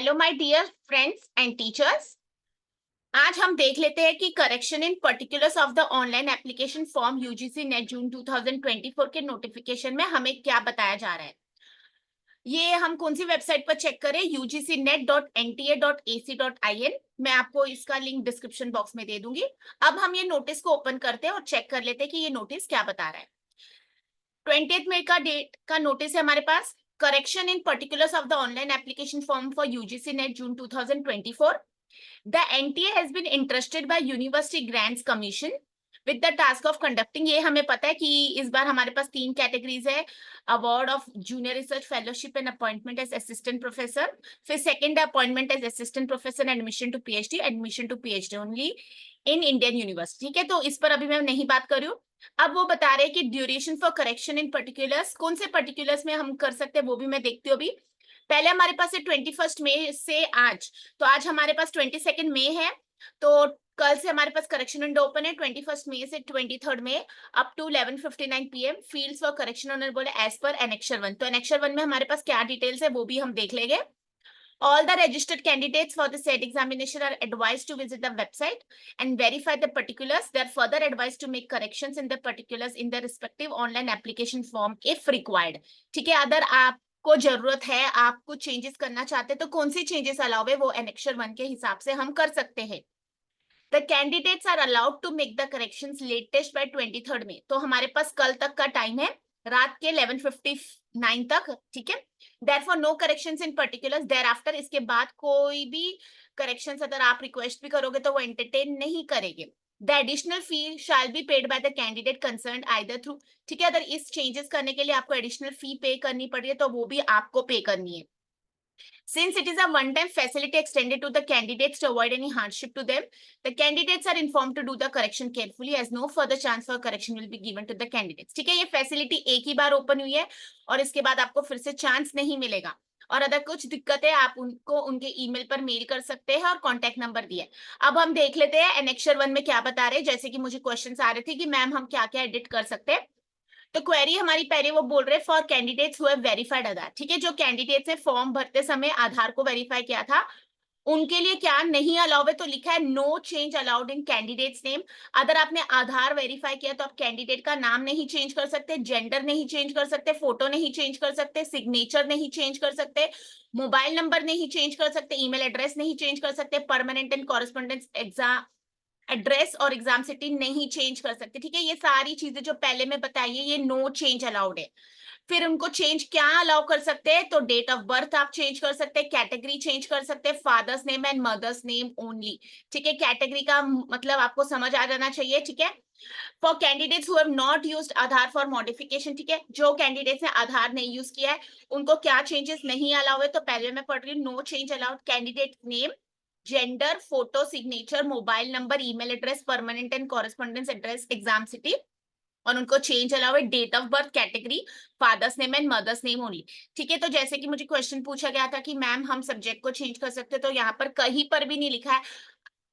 Hello my dear friends and teachers. आज हम देख लेते हैं कि correction in particulars of the online application form UGC NET June 2024 के नोटिफिकेशन में हमें क्या बताया जा रहा है। ये हम कौन सी वेबसाइट पर चेक करें? ugcnet.nta.ac.in। मैं आपको इसका लिंक डिस्क्रिप्शन बॉक्स में दे दूंगी। अब हम ये नोटिस को ओपन करते हैं और चेक कर लेते हैं कि ये नोटिस क्या बता रहा है। 20 मई का डेट का नोटिस है हमारे पास। Correction in particulars of the online application form for UGC NET June 2024। The NTA has been entrusted by University Grants Commission with the task of conducting। ये हमें पता है कि इस बार हमारे पास 3 कैटेगरीज है। Award of junior research fellowship and appointment as assistant professor, फिर second appointment as assistant professor and admission to PhD only in Indian university. ठीक है, तो इस पर अभी मैं नहीं बात कर रही हूँ। अब वो बता रहे हैं कि duration for correction in particulars, कौन से पर्टिकुलर्स में हम कर सकते हैं वो भी मैं देखती हूँ। अभी पहले हमारे पास है 21 मई से आज, तो आज हमारे पास 22 मई है, तो कल से हमारे पास करेक्शन विंडो ओपन है 21 मई से 23 मई up to 11:59 PM। Fields for correction उन्होंने बोले एज पर एनेक्चर 1। तो एनेक्चर 1 में हमारे पास क्या डिटेल्स है वो भी हम देख लेंगे। All the registered candidates for the said examination are advised to visit the website and verify the particulars. They are further advised to make corrections in the particulars in the respective online application form if required। ठीक है, अगर आपको जरूरत है, आप कुछ changes करना चाहते हैं तो कौन सी चेंजेस अलाउ है वो एनेक्चर 1 के हिसाब से हम कर सकते हैं। The candidates are allowed to make the corrections latest by 23rd May। तो हमारे पास कल तक का टाइम है, रात के 11:59 तक। ठीक है, therefore no corrections in particulars thereafter। इसके बाद कोई भी करेक्शंस अगर आप रिक्वेस्ट भी करोगे तो वो एंटरटेन नहीं करेंगे। The additional fee shall be paid by the candidate concerned either through। ठीक है, अगर इस चेंजेस करने के लिए आपको एडिशनल फी पे करनी पड़ रही है तो वो भी आपको पे करनी है। Since it is a one-time facility extended to the candidates to avoid any hardship to them, the candidates are informed to do the correction carefully as no further chance for correction will be given to the candidates। ठीक है, ये facility एक ही बार open हुई है और इसके बाद आपको फिर से चांस नहीं मिलेगा। और अगर कुछ दिक्कत है आप उनको उनके ईमेल पर मेल कर सकते हैं और कॉन्टैक्ट नंबर दिया है। अब हम देख लेते हैं एनेक्चर 1 में क्या बता रहे हैं। जैसे कि मुझे क्वेश्चंस आ रहे थे कि मैम हम क्या क्या एडिट कर सकते हैं, तो क्वेरी हमारी पहले वो बोल रहे हैं for candidates who have verified Aadhaar. ठीक है, जो कैंडिडेट्स ने फॉर्म भरते समय आधार को वेरीफाई किया था उनके लिए क्या नहीं अलाउ है, तो लिखा है no change allowed in candidates name. अगर आपने आधार वेरीफाई किया तो आप कैंडिडेट का नाम नहीं चेंज कर सकते, जेंडर नहीं चेंज कर सकते, फोटो नहीं चेंज कर सकते, सिग्नेचर नहीं चेंज कर सकते, मोबाइल नंबर नहीं चेंज कर सकते, ईमेल एड्रेस नहीं चेंज कर सकते, permanent and correspondence exam address और एग्जाम सिटी नहीं चेंज कर सकते। ठीक है, ये सारी चीजें जो पहले में बताई है ये नो चेंज अलाउड है। फिर उनको चेंज क्या अलाउ कर सकते हैं, तो डेट ऑफ बर्थ आप चेंज कर सकते हैं, कैटेगरी चेंज कर सकते हैं, father's name and mother's name only. ठीक है, कैटेगरी का मतलब आपको समझ आ जाना चाहिए। ठीक है, for candidates who have not used Aadhaar for modification. ठीक है, जो कैंडिडेट्स ने आधार नहीं यूज किया है उनको क्या चेंजेस नहीं अलाउ है, तो पहले मैं पढ़ रही हूँ no change allowed. Candidate name, gender, photo, signature, mobile number, email address, permanent and correspondence address, exam city, और उनको चेंज अलाउ है date of birth, category, father's name and mother's name only. ठीक है, तो जैसे कि मुझे क्वेश्चन पूछा गया था कि मैम हम सब्जेक्ट को चेंज कर सकते हैं, तो यहाँ पर कहीं पर भी नहीं लिखा है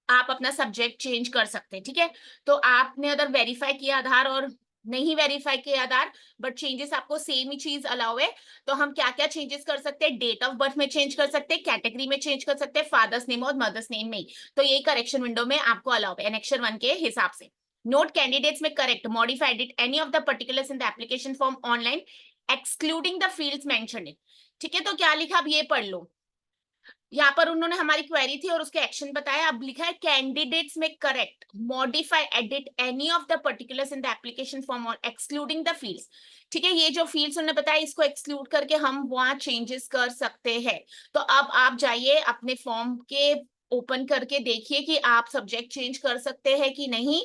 आप अपना सब्जेक्ट चेंज कर सकते हैं। ठीक है, तो आपने अगर वेरीफाई किया आधार और नहीं वेरीफाई किया आधार बट चेंजेस आपको सेम ही चीज अलाउ है, तो हम क्या क्या चेंजेस कर सकते हैं, डेट ऑफ बर्थ में चेंज कर सकते हैं, कैटेगरी में चेंज कर सकते हैं, फादर्स नेम और मदर्स नेम में। तो ये करेक्शन विंडो में आपको अलाउ है एनेक्चर 1 के हिसाब से। नोट कैंडिडेट्स में correct modify edit any of the particulars in the application form online excluding the fields mentioned. ठीक है, तो क्या लिखा अब ये पढ़ लो। यहाँ पर उन्होंने हमारी क्वेरी थी और उसके एक्शन बताया। अब लिखा है कैंडिडेट्स में correct modify edit any of the particulars in the application form और एक्सक्लूडिंग द फील्ड्स। ठीक है, ये जो फील्ड्स उन्होंने बताया इसको एक्सक्लूड करके हम वहां चेंजेस कर सकते हैं। तो अब आप जाइए अपने फॉर्म के ओपन करके देखिए कि आप सब्जेक्ट चेंज कर सकते हैं कि नहीं,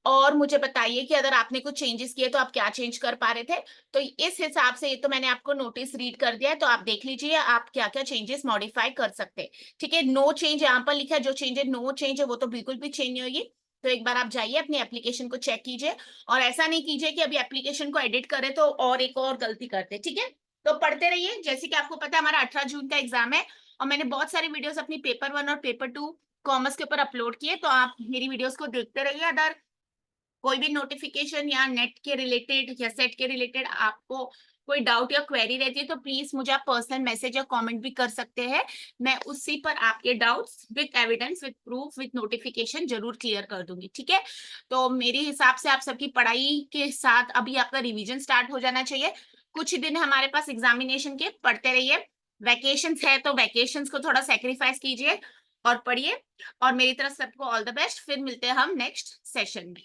और मुझे बताइए कि अगर आपने कुछ चेंजेस किए तो आप क्या चेंज कर पा रहे थे। तो इस हिसाब से ये तो मैंने आपको नोटिस रीड कर दिया है, तो आप देख लीजिए आप क्या क्या चेंजेस मॉडिफाई कर सकते हैं। ठीक है, नो चेंज यहाँ पर लिखा है, जो चेंज है नो चेंज है वो तो बिल्कुल भी चेंज नहीं होगी। तो एक बार आप जाइए अपनी एप्लीकेशन को चेक कीजिए और ऐसा नहीं कीजिए कि अभी एप्लीकेशन को एडिट करें तो और एक और गलती करते। ठीक है, तो पढ़ते रहिए। जैसे कि आपको पता है हमारा 18 जून का एग्जाम है और मैंने बहुत सारी वीडियोस अपनी पेपर 1 और पेपर 2 कॉमर्स के ऊपर अपलोड किए, तो आप मेरी वीडियोस को देखते रहिए। अदर कोई भी नोटिफिकेशन या नेट के रिलेटेड या सेट के रिलेटेड आपको कोई डाउट या क्वेरी रहती है तो प्लीज मुझे आप पर्सनल मैसेज या कमेंट भी कर सकते हैं। मैं उसी पर आपके doubts with evidence, with proof, with notification जरूर क्लियर कर दूंगी, ठीक है। तो मेरे हिसाब से आप सबकी पढ़ाई के साथ अभी आपका रिवीजन स्टार्ट हो जाना चाहिए। कुछ ही दिन हमारे पास एग्जामिनेशन के, पढ़ते रहिए। वैकेशंस है तो वैकेशंस को थोड़ा सेक्रीफाइस कीजिए और पढ़िए। और मेरी तरफ सबको ऑल द बेस्ट। फिर मिलते हैं हम नेक्स्ट सेशन में।